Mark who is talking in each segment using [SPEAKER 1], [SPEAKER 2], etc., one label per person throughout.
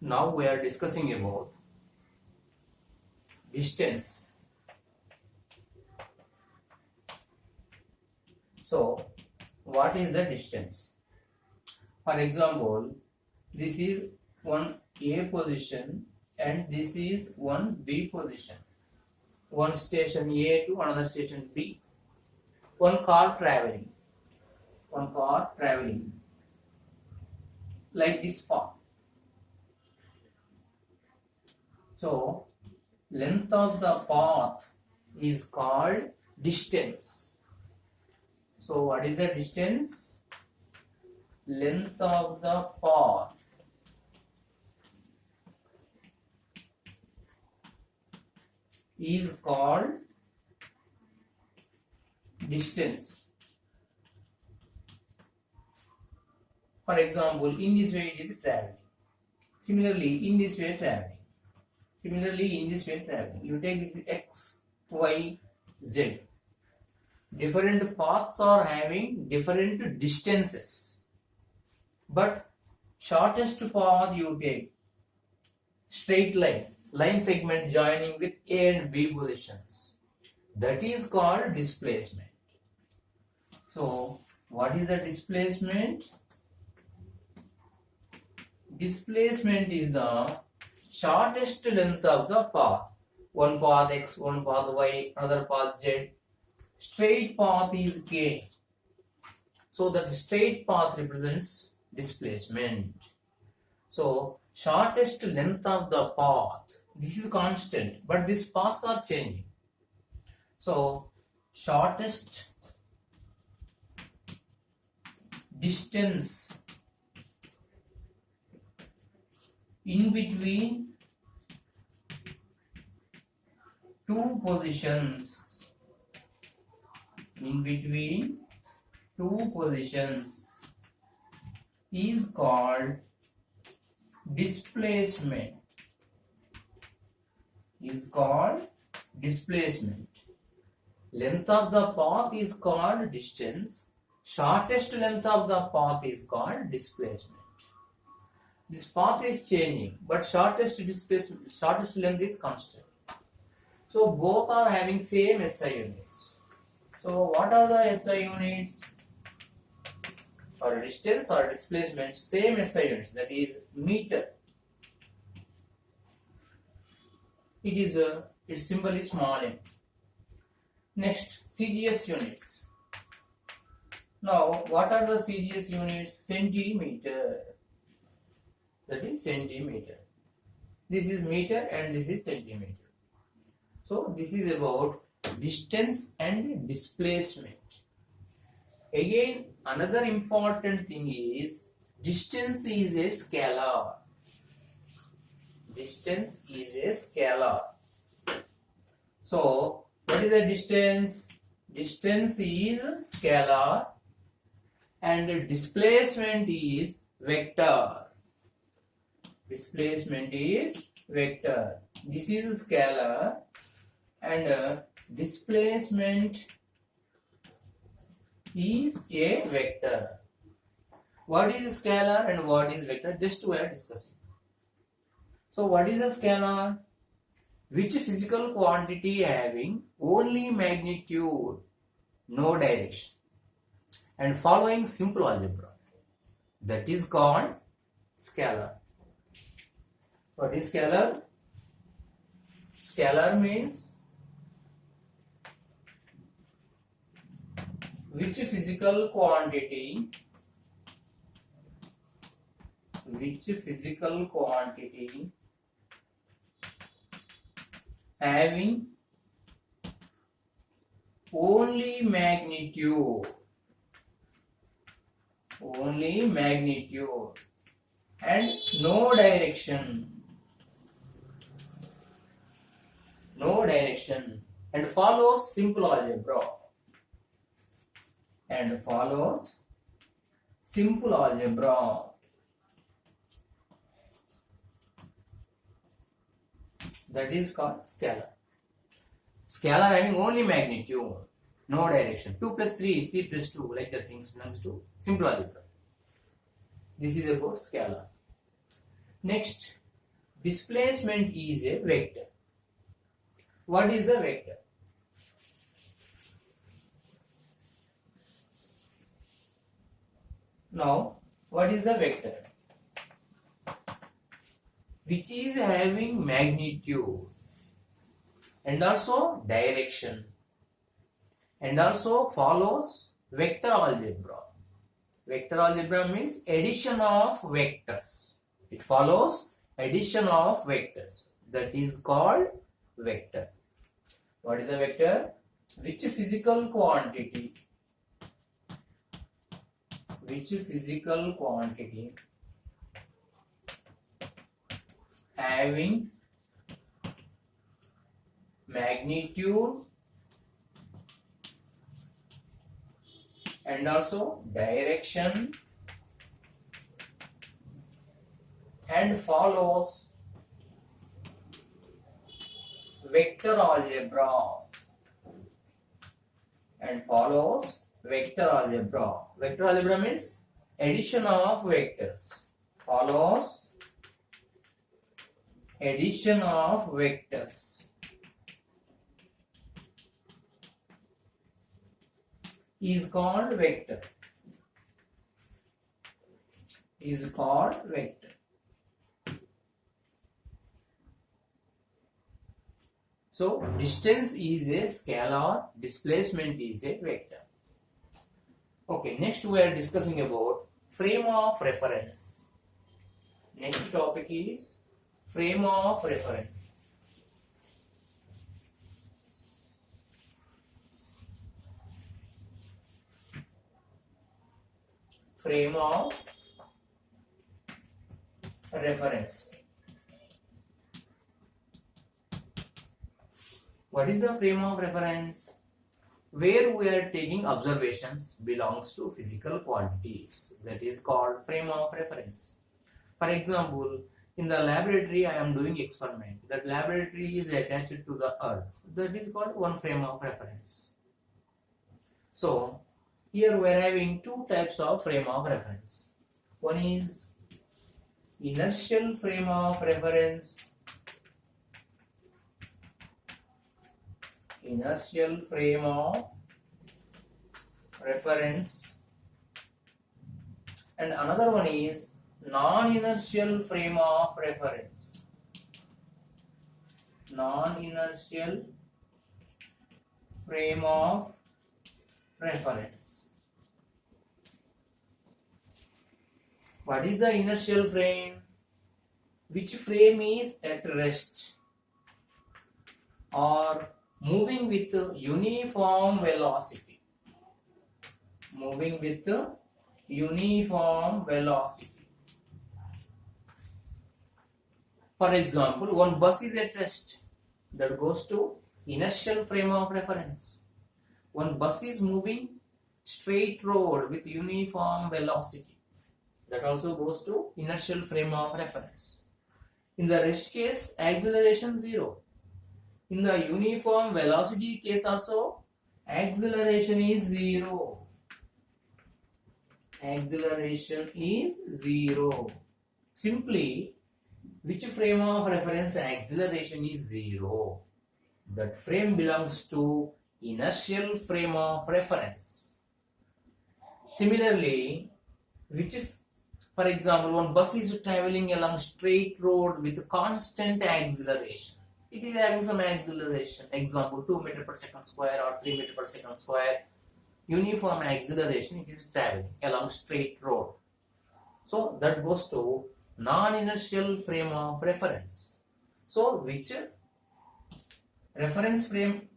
[SPEAKER 1] Now we are discussing about distance. So, what is the distance? For example, this is one A position and this is one B position. One station A to another station B. One car traveling. Like this path. So, length of the path is called distance. So, what is the distance? Length of the path is called distance. For example, in this way it is traveling. Similarly, in this way traveling. You take this x, y, z. Different paths are having different distances. But shortest path you take straight line segment joining with A and B positions. That is called displacement. So, what is the displacement? Displacement is the shortest length of the path. One path x, one path y, another path z. Straight path is k. So that straight path represents displacement. So shortest length of the path, this is constant, but these paths are changing. So shortest distance in between two positions is called displacement. Length of the path is called distance. Shortest length of the path is called displacement. This path is changing, but shortest length is constant. So both are having same SI units. So what are the SI units? For distance or displacement, same SI units, that is meter. Its symbol is small m. Next, CGS units. Now, what are the CGS units? Centimeter. That is centimeter. This is meter and this is centimeter. So this is about distance and displacement. Again, another important thing is distance is a scalar. So what is the distance? Distance is scalar and displacement is vector. This is scalar and displacement is a vector. What is scalar and what is vector? Just we are discussing. So what is a scalar? Which physical quantity having only magnitude, no direction, and following simple algebra. That is called scalar. What is scalar? Scalar means which physical quantity having only magnitude and no direction and follows simple algebra. That is called scalar. Scalar having only magnitude, no direction. 2 plus 3, 3 plus 2, like that things belongs to simple algebra. This is about scalar. Next, displacement is a vector. What is the vector? Now, what is the vector? Which is having magnitude and also direction and also follows vector algebra. Vector algebra means addition of vectors. It follows addition of vectors. That is called vector. What is the vector? Which physical quantity having magnitude and also direction and follows vector algebra Vector algebra means addition of vectors. Follows addition of vectors is called vector. So distance is a scalar, displacement is a vector. Okay, next we are discussing about frame of reference. Next topic is frame of reference. Frame of reference. What is the frame of reference? Where we are taking observations belongs to physical quantities. That is called frame of reference. For example, in the laboratory I am doing experiment. That laboratory is attached to the earth. That is called one frame of reference. So, here we are having two types of frame of reference. One is inertial frame of reference. Inertial frame of reference, and another one is non-inertial frame of reference. Non-inertial frame of reference. What is the inertial frame? Which frame is at rest or moving with uniform velocity. For example, one bus is at rest. That goes to inertial frame of reference. One bus is moving straight road with uniform velocity. That also goes to inertial frame of reference. In the rest case, acceleration 0. In the uniform velocity case also, acceleration is 0. Simply, which frame of reference acceleration is 0? That frame belongs to inertial frame of reference. Similarly, for example, one bus is traveling along straight road with constant acceleration. It is having some acceleration. Example, 2 meters per second square or 3 meters per second square. Uniform acceleration, it is traveling along straight road. So that goes to non-inertial frame of reference. So which reference frame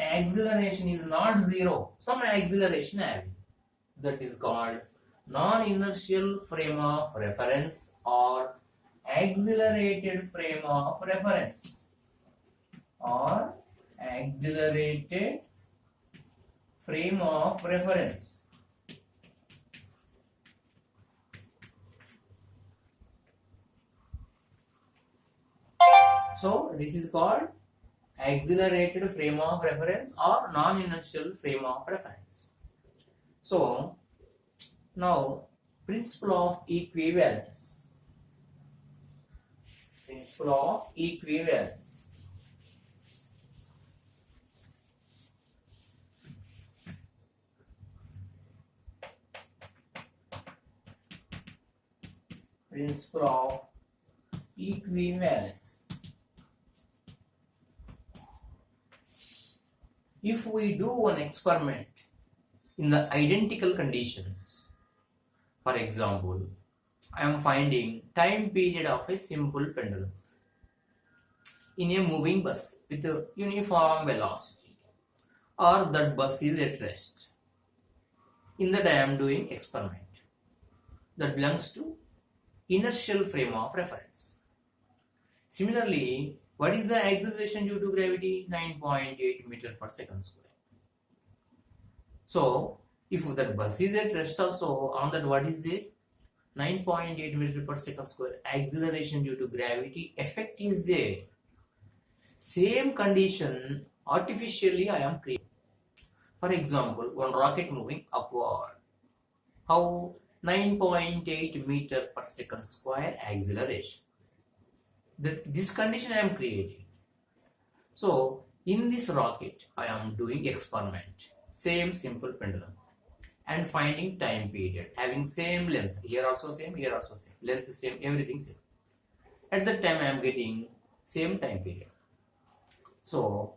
[SPEAKER 1] acceleration is not 0, some acceleration having. That is called non-inertial frame of reference or accelerated frame of reference. So this is called accelerated frame of reference or non-inertial frame of reference. So now principle of equivalence. Principle of equivalence. Principle of equivalence. If we do an experiment in the identical conditions, for example, I am finding time period of a simple pendulum in a moving bus with a uniform velocity, or that bus is at rest. In that I am doing experiment that belongs to inertial frame of reference. Similarly, what is the acceleration due to gravity? 9.8 meter per second square. So, if that bus is at rest also, on that what is the 9.8 meter per second square acceleration due to gravity effect is there. Same condition artificially I am creating. For example, one rocket moving upward. How? 9.8 meter per second square acceleration. This condition I am creating. So, in this rocket, I am doing experiment. Same simple pendulum. And finding time period. Having same length. Here also same, here also same. Length same, everything same. At that time, I am getting same time period. So,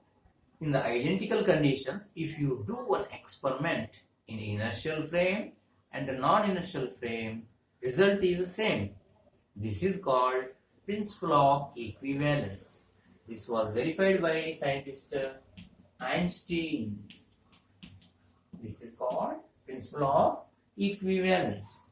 [SPEAKER 1] in the identical conditions, if you do one experiment in inertial frame and a non-inertial frame, result is the same. This is called principle of equivalence. This was verified by scientist Einstein. This is called principle of equivalence.